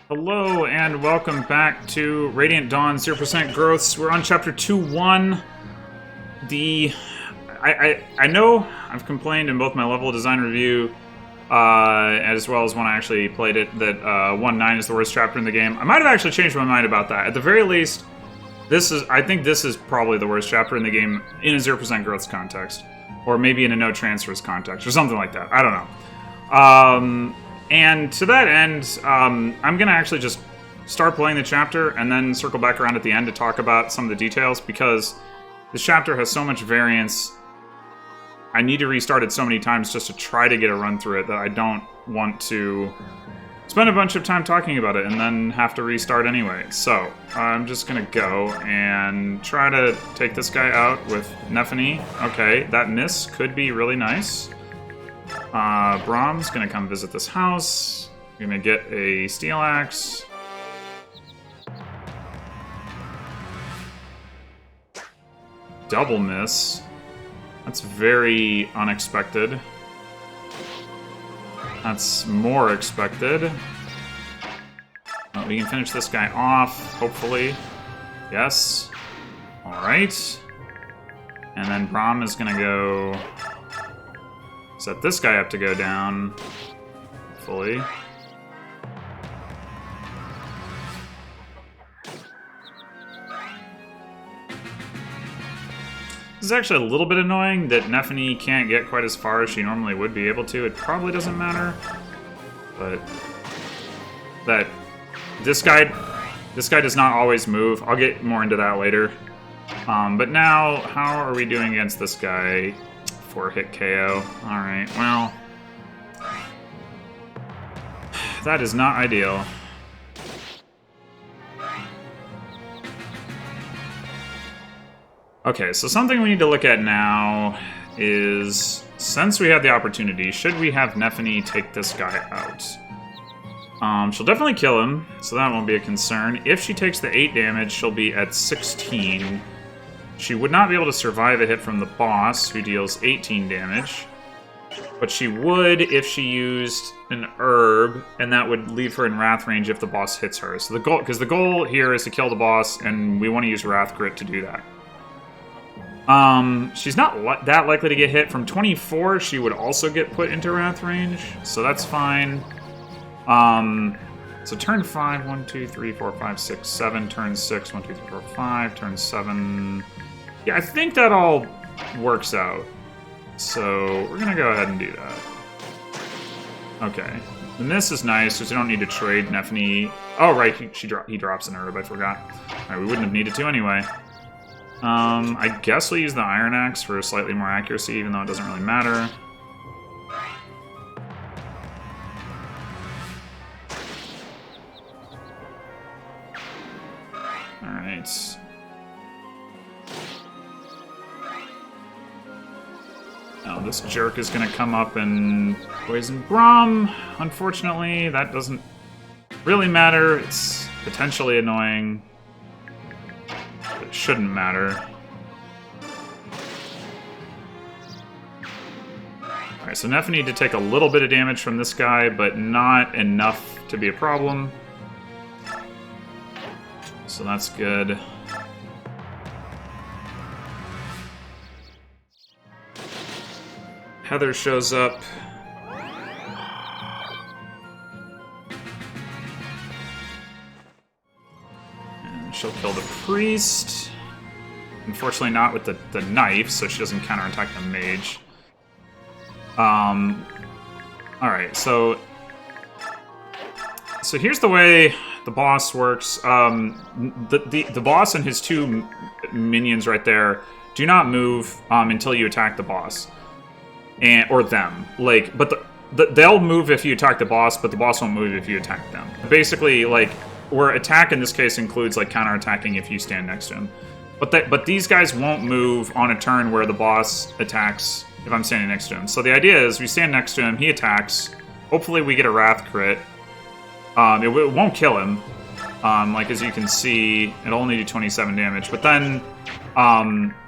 Hello and welcome back to Radiant Dawn 0% Growths. We're on Chapter 2.1. I know I've complained in both my level design review as well as when I actually played it that 1.9 is the worst chapter in the game. I might have actually changed my mind about that. At the very least, I think this is probably the worst chapter in the game in a 0% Growths context. Or maybe in a no transfers context or something like that. I don't know. And to that end, I'm going to actually just start playing the chapter and then circle back around at the end to talk about some of the details, because this chapter has so much variance. I need to restart it so many times just to try to get a run through it that I don't want to spend a bunch of time talking about it and then have to restart anyway. So I'm just going to go and try to take this guy out with Nephany. Okay, that miss could be really nice. Brahm's gonna come visit this house. Gonna get a steel axe. Double miss. That's very unexpected. That's more expected. We can finish this guy off, hopefully. Yes. Alright. And then Brahm is gonna go set this guy up to go down fully. This is actually a little bit annoying that Nephany can't get quite as far as she normally would be able to. It probably doesn't matter, but that this guy does not always move. I'll get more into that later. But now, how are we doing against this guy? 4-hit KO. Alright, well, that is not ideal. Okay, so something we need to look at now is, since we have the opportunity, should we have Nephany take this guy out? She'll definitely kill him, so that won't be a concern. If she takes the 8 damage, she'll be at 16. She would not be able to survive a hit from the boss, who deals 18 damage. But she would if she used an herb, and that would leave her in Wrath range if the boss hits her. So because the goal here is to kill the boss, and we want to use Wrath Grit to do that. She's not that likely to get hit. From 24, she would also get put into Wrath range, so that's fine. So turn 5, 1, 2, 3, 4, 5, 6, 7. Turn 6, 1, 2, 3, 4, 5. Turn 7. Yeah, I think that all works out. So we're going to go ahead and do that. Okay. And this is nice, because we don't need to trade Nephany. Oh, right, he drops an herb, I forgot. Alright, we wouldn't have needed to anyway. I guess we'll use the Iron Axe for slightly more accuracy, even though it doesn't really matter. Alright. Now this jerk is going to come up and poison Brahm. Unfortunately, that doesn't really matter. It's potentially annoying. But it shouldn't matter. Alright, so Nephany did take a little bit of damage from this guy, but not enough to be a problem. So that's good. Heather shows up. And she'll kill the priest. Unfortunately not with the knife, so she doesn't counterattack the mage. Alright, so here's the way the boss works. The boss and his 2 minions right there do not move until you attack the boss. Or them. Like, but they'll move if you attack the boss, but the boss won't move if you attack them. Basically, like, where attack in this case includes, like, counterattacking if you stand next to him. But these guys won't move on a turn where the boss attacks if I'm standing next to him. So the idea is we stand next to him, he attacks, hopefully we get a Wrath crit. It won't kill him. Like, as you can see, it'll only do 27 damage. But then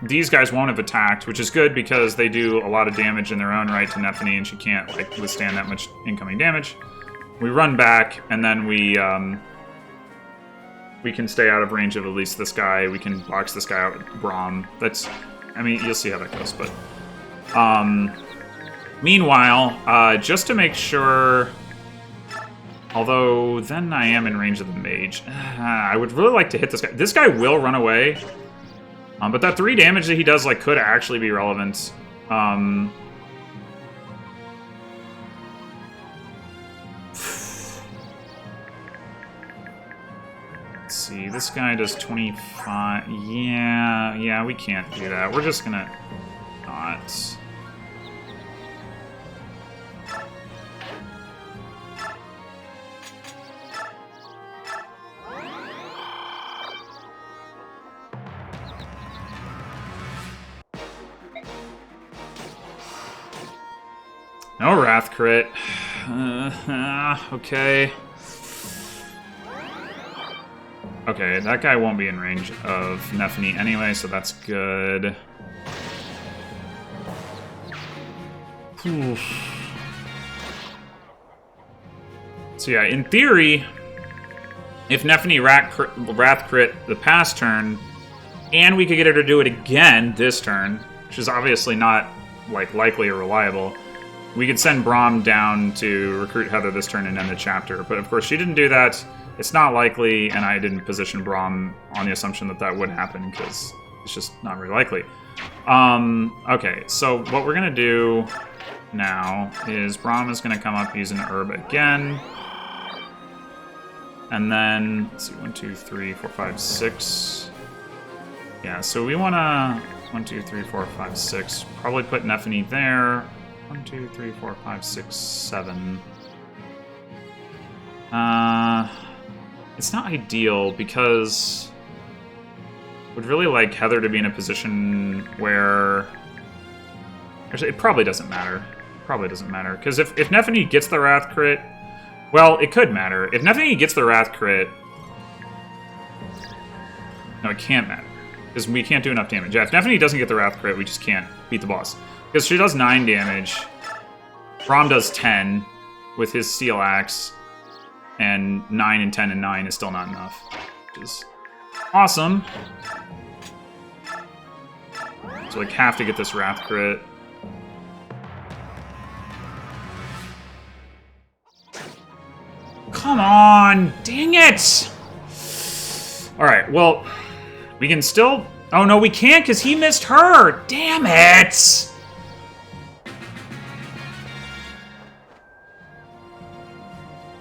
these guys won't have attacked, which is good because they do a lot of damage in their own right to Nephany, and she can't, like, withstand that much incoming damage. we run back, and then we can stay out of range of at least this guy. We can box this guy out with Braum. That's, I mean, you'll see how that goes, but... meanwhile, just to make sure... Although, then I am in range of the mage. I would really like to hit this guy. This guy will run away. But that 3 damage that he does, like, could actually be relevant. Let's see, this guy does 25. Yeah, we can't do that. We're just gonna not. No Wrath crit. Okay. Okay, that guy won't be in range of Nephany anyway, so that's good. Oof. So yeah, in theory, if Nephany Wrath crit the past turn, and we could get her to do it again this turn, which is obviously not like likely or reliable, we could send Braum down to recruit Heather this turn and end the chapter. But of course, she didn't do that. It's not likely, and I didn't position Braum on the assumption that that would happen, because it's just not very likely. Okay, so what we're going to do now is Braum is going to come up using Herb again. And then, let's see, 1, 2, 3, 4, 5, 6. Yeah, so we want to 1, 2, 3, 4, 5, 6. Probably put Nephany there. 1, 2, 3, 4, 5, 6, 7. It's not ideal because I would really like Heather to be in a position where... Actually, it probably doesn't matter. Probably doesn't matter. Because if Nephany gets the Wrath crit... Well, it could matter. If Nephany gets the Wrath crit... No, it can't matter. Because we can't do enough damage. Yeah, if Nephany doesn't get the Wrath crit, we just can't beat the boss. Because she does 9 damage. Braum does 10 with his Steel Axe. And 9 and 10 and 9 is still not enough. Which is awesome. So, like, have to get this Wrath crit. Come on! Dang it! Alright, well, we can still... Oh, no, we can't, because he missed her! Damn it!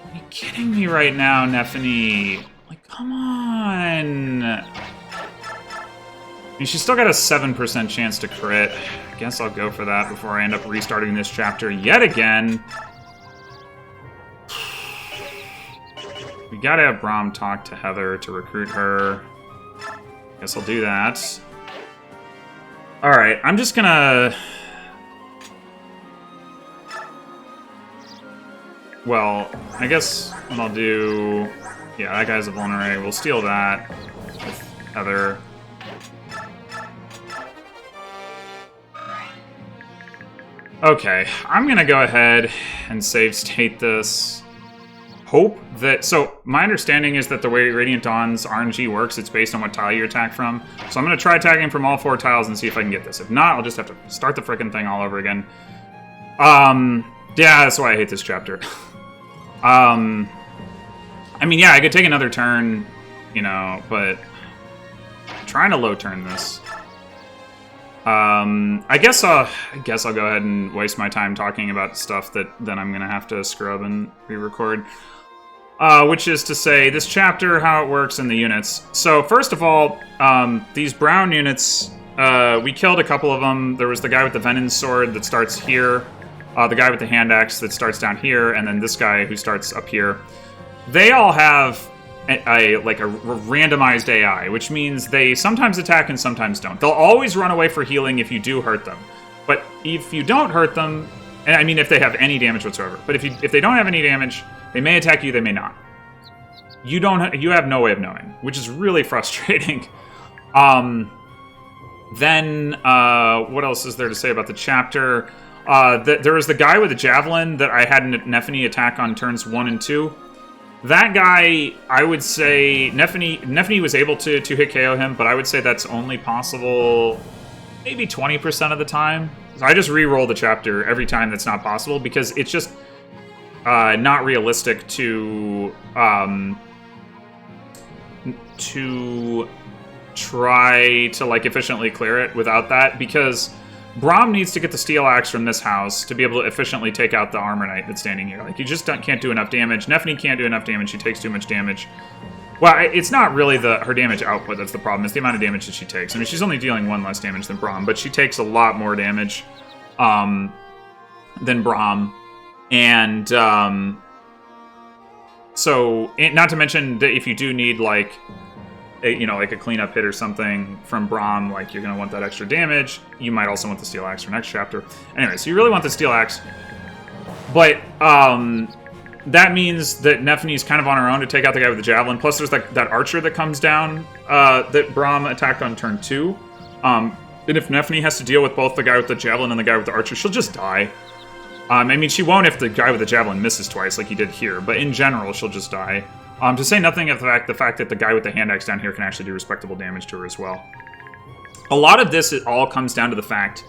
Are you kidding me right now, Nephany? Like, come on! I mean, she's still got a 7% chance to crit. I guess I'll go for that before I end up restarting this chapter yet again. We gotta have Braum talk to Heather to recruit her. Guess I'll do that. Alright, I'm just gonna... Well, I guess what I'll do... Yeah, that guy's a vulnerary. We'll steal that with Heather. Okay, I'm gonna go ahead and save state this. Hope that... So, my understanding is that the way Radiant Dawn's RNG works, it's based on what tile you attack from. So I'm going to try tagging from all 4 tiles and see if I can get this. If not, I'll just have to start the frickin' thing all over again. Yeah, that's why I hate this chapter. I mean, yeah, I could take another turn, you know, but... I'm trying to low turn this. I guess I'll go ahead and waste my time talking about stuff that then I'm going to have to scrub and re-record. Which is to say, this chapter, how it works in the units. So, first of all, these brown units, we killed a couple of them. There was the guy with the Venom Sword that starts here, the guy with the hand axe that starts down here, and then this guy who starts up here. They all have a randomized AI, which means they sometimes attack and sometimes don't. They'll always run away for healing if you do hurt them. But if you don't hurt them, and I mean if they have any damage whatsoever, but if they don't have any damage, they may attack you, they may not. You have no way of knowing, which is really frustrating. Then what else is there to say about the chapter? There was the guy with the javelin that I had Nefany attack on turns 1 and 2. That guy, I would say, Nefany was able to hit KO him, but I would say that's only possible maybe 20% of the time. So I just re-roll the chapter every time that's not possible, because it's just not realistic to try to like efficiently clear it without that, because Braum needs to get the steel axe from this house to be able to efficiently take out the armor knight that's standing here. Like, you just can't do enough damage. Nefany can't do enough damage. She takes too much damage. Well, it's not really her damage output that's the problem. It's the amount of damage that she takes. I mean, she's only dealing 1 less damage than Braum, but she takes a lot more damage than Braum. And so, not to mention that if you do need, like, like a cleanup hit or something from Braum, like, you're going to want that extra damage. You might also want the steel axe for next chapter. Anyway, so you really want the steel axe. But that means that Nefany's kind of on her own to take out the guy with the javelin. Plus, there's that archer that comes down that Braum attacked on turn 2. And if Nefany has to deal with both the guy with the javelin and the guy with the archer, she'll just die. I mean, she won't if the guy with the javelin misses twice, like he did here. But in general, she'll just die. To say nothing of the fact that the guy with the hand axe down here can actually do respectable damage to her as well. A lot of this, it all comes down to the fact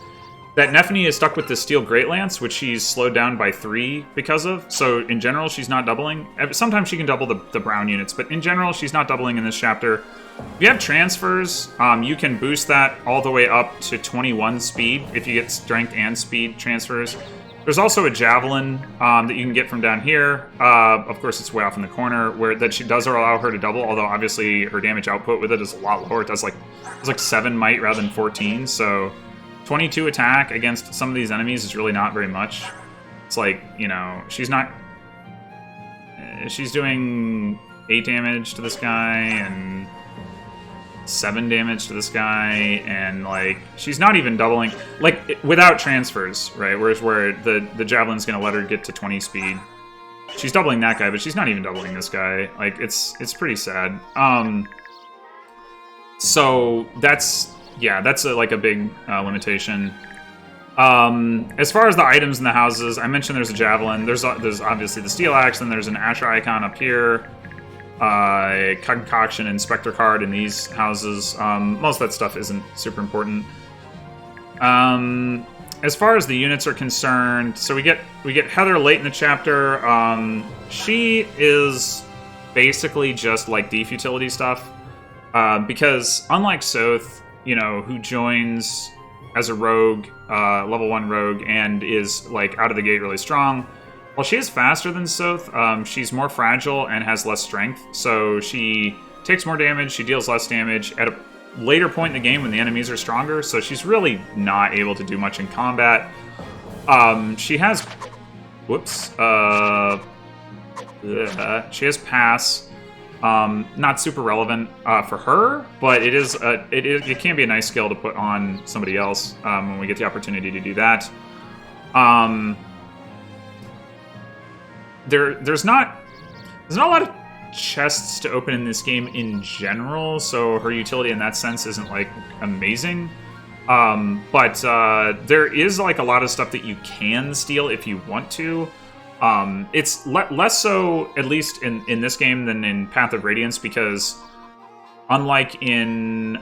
that Nefany is stuck with the steel great lance, which she's slowed down by 3 because of. So in general, she's not doubling. Sometimes she can double the brown units, but in general, she's not doubling in this chapter. If you have transfers, you can boost that all the way up to 21 speed if you get strength and speed transfers. There's also a javelin that you can get from down here. Of course, it's way off in the corner, that she does allow her to double, although obviously her damage output with it is a lot lower. It does like 7 might rather than 14, so 22 attack against some of these enemies is really not very much. It's like, she's doing 8 damage to this guy and 7 damage to this guy, and like she's not even doubling, like, without transfers, right? Whereas where the javelin's gonna let her get to 20 speed. She's doubling that guy, but she's not even doubling this guy. Like, it's pretty sad. So that's a big limitation. As far as the items in the houses, I mentioned there's a javelin. There's obviously the steel axe, and there's an Asher icon up here. Concoction and Spectre card in these houses. Most of that stuff isn't super important. As far as the units are concerned, so we get Heather late in the chapter. She is basically just like deep utility stuff, because unlike Soth, who joins as a rogue, level 1 rogue, and is like out of the gate really strong. While she is faster than Soth, she's more fragile and has less strength, so she takes more damage, she deals less damage at a later point in the game when the enemies are stronger, so she's really not able to do much in combat. She has... she has pass. Not super relevant for her, but it can be a nice skill to put on somebody else when we get the opportunity to do that. There's not a lot of chests to open in this game in general, so her utility in that sense isn't like amazing. But there is like a lot of stuff that you can steal if you want to. It's less so, at least in this game, than in Path of Radiance, because unlike in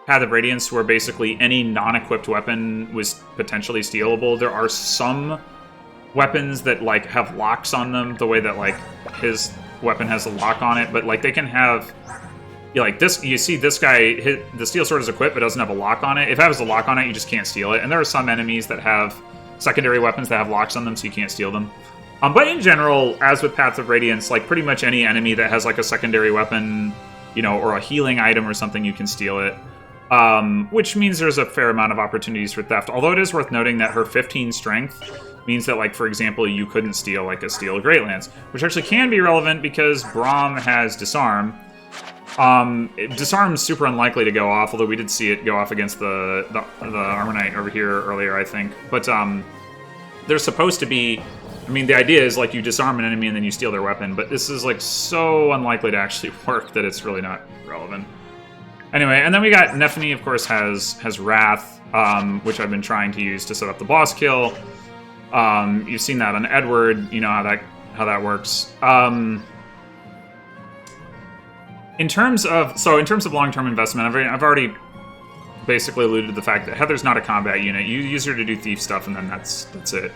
Path of Radiance, where basically any non-equipped weapon was potentially stealable, there are some weapons that like have locks on them, the way that like his weapon has a lock on it, but like they can have, like this, you see this guy, the steel sword is equipped but doesn't have a lock on it. If it has a lock on it, you just can't steal it. And there are some enemies that have secondary weapons that have locks on them, so you can't steal them. But in general, as with Path of Radiance, like pretty much any enemy that has like a secondary weapon, or a healing item or something, you can steal it. Which means there's a fair amount of opportunities for theft. Although it is worth noting that her 15 strength means that, like, for example, you couldn't steal like a steel Great Lance, which actually can be relevant because Braum has disarm. Disarm's super unlikely to go off, although we did see it go off against the Armor Knight over here earlier, I think. But there's supposed to be, I mean, the idea is like you disarm an enemy and then you steal their weapon, but this is like so unlikely to actually work that it's really not relevant. Anyway, and then we got Nefany, of course, has Wrath, which I've been trying to use to set up the boss kill. You've seen that on Edward. You know how that works. In terms of long-term investment, I've already basically alluded to the fact that Heather's not a combat unit. You use her to do thief stuff, and then that's it.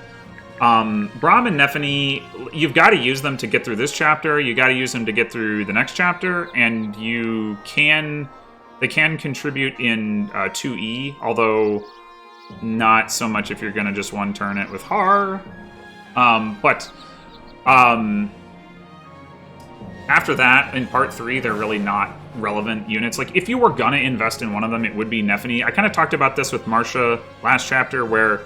Braum and Nephany, you've got to use them to get through this chapter. You got to use them to get through the next chapter, and they can contribute in 2E, although not so much if you're going to just one-turn it with Har. After that, in Part 3, they're really not relevant units. Like, if you were going to invest in one of them, it would be Nephany. I kind of talked about this with Marcia last chapter, where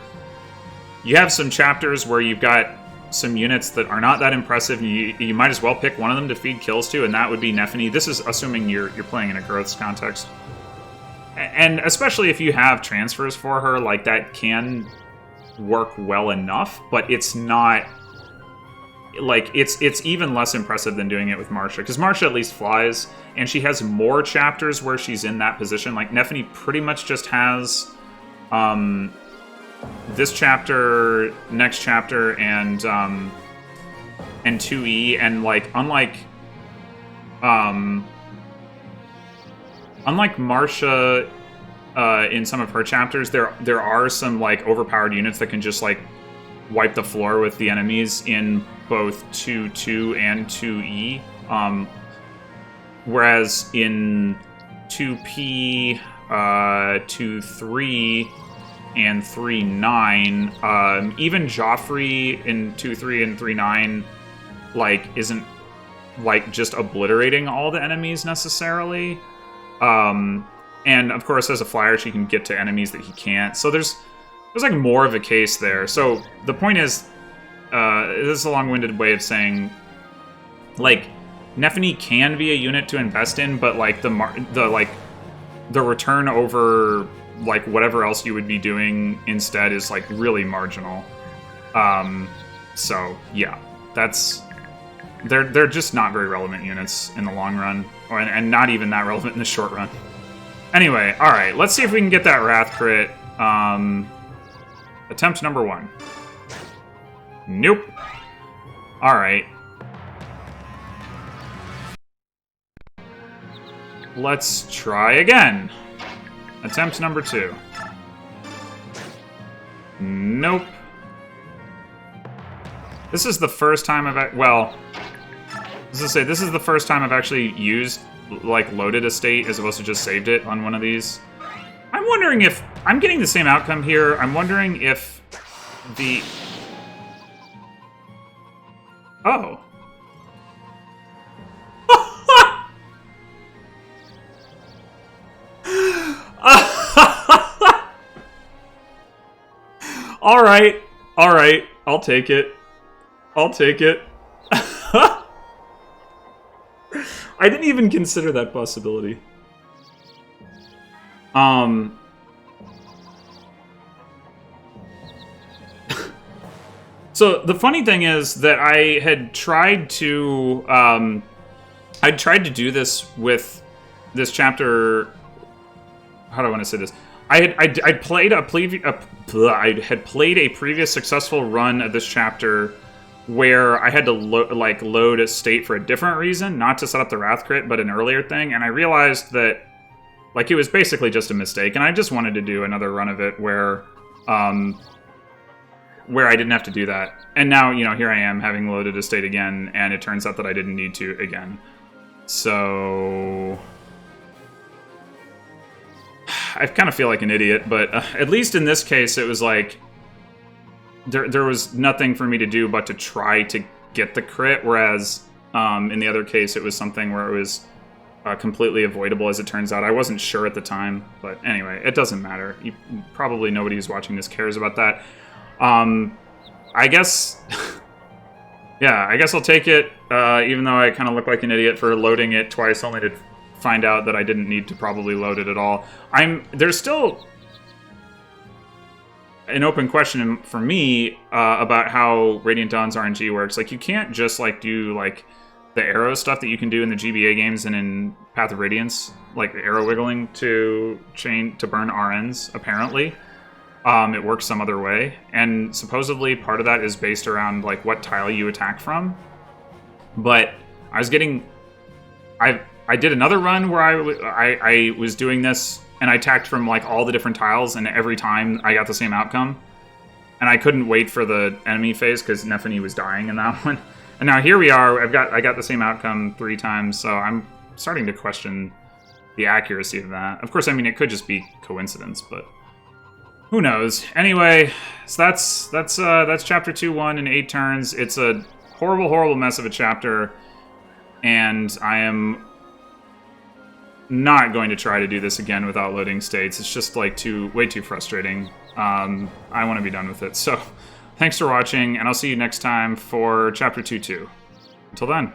you have some chapters where you've got some units that are not that impressive, and you might as well pick one of them to feed kills to, and that would be Nephany. This is assuming you're playing in a growths context. And especially if you have transfers for her, like, that can work well enough, but it's not... Like, it's even less impressive than doing it with Marcia, because Marcia at least flies, and she has more chapters where she's in that position. Like, Nephany pretty much just has this chapter, next chapter, and 2E, and like unlike Marcia in some of her chapters, there are some like overpowered units that can just like wipe the floor with the enemies in both 2.2 and 2E. Whereas in 2P, 2.3, and 3.9, even Joffrey in 2.3 and 3.9, like, isn't like just obliterating all the enemies necessarily. And of course, as a flyer, she can get to enemies that he can't. So there's like more of a case there. So the point is, this is a long-winded way of saying, like, Nephany can be a unit to invest in, but like the return over like whatever else you would be doing instead is like really marginal. So yeah, they're just not very relevant units in the long run, and not even that relevant in the short run. Anyway, all right, let's see if we can get that Wrath crit. Attempt number 1. Nope. All right. Let's try again. Attempt number 2. Nope. This is the first time this is the first time I've actually used, like, loaded a state as opposed to just saved it on one of these. I'm wondering if... I'm getting the same outcome here. I'm wondering if the... Oh. All right. I'll take it. I didn't even consider that possibility. So the funny thing is that I had tried to do this with this chapter. How do I want to say this? I had played a previous successful run of this chapter where I had to load a state for a different reason, not to set up the Wrath crit, but an earlier thing, and I realized that like it was basically just a mistake, and I just wanted to do another run of it where I didn't have to do that. And now, you know, here I am having loaded a state again, and it turns out that I didn't need to again. So I kind of feel like an idiot, but at least in this case, it was like there was nothing for me to do but to try to get the crit, whereas in the other case, it was something where it was completely avoidable, as it turns out. I wasn't sure at the time, but anyway, it doesn't matter. Probably nobody who's watching this cares about that. I guess... yeah, I guess I'll take it, even though I kind of look like an idiot for loading it twice, only to find out that I didn't need to probably load it at all. There's still an open question for me about how Radiant Dawn's RNG works. Like, you can't just like do like the arrow stuff that you can do in the GBA games and in Path of Radiance, like arrow wiggling to burn RNs, apparently. it works some other way. And supposedly part of that is based around like what tile you attack from. But I was getting... I did another run where I was doing this, and I attacked from like all the different tiles, and every time I got the same outcome. And I couldn't wait for the enemy phase because Nefany was dying in that one. And now here we are. I got the same outcome 3 times, so I'm starting to question the accuracy of that. Of course, I mean it could just be coincidence, but who knows? Anyway, so that's chapter 2-1 in 8 turns. It's a horrible, horrible mess of a chapter, and I am not going to try to do this again without loading states. It's just like way too frustrating. I want to be done with it. So, thanks for watching, and I'll see you next time for chapter 2-2. Until then.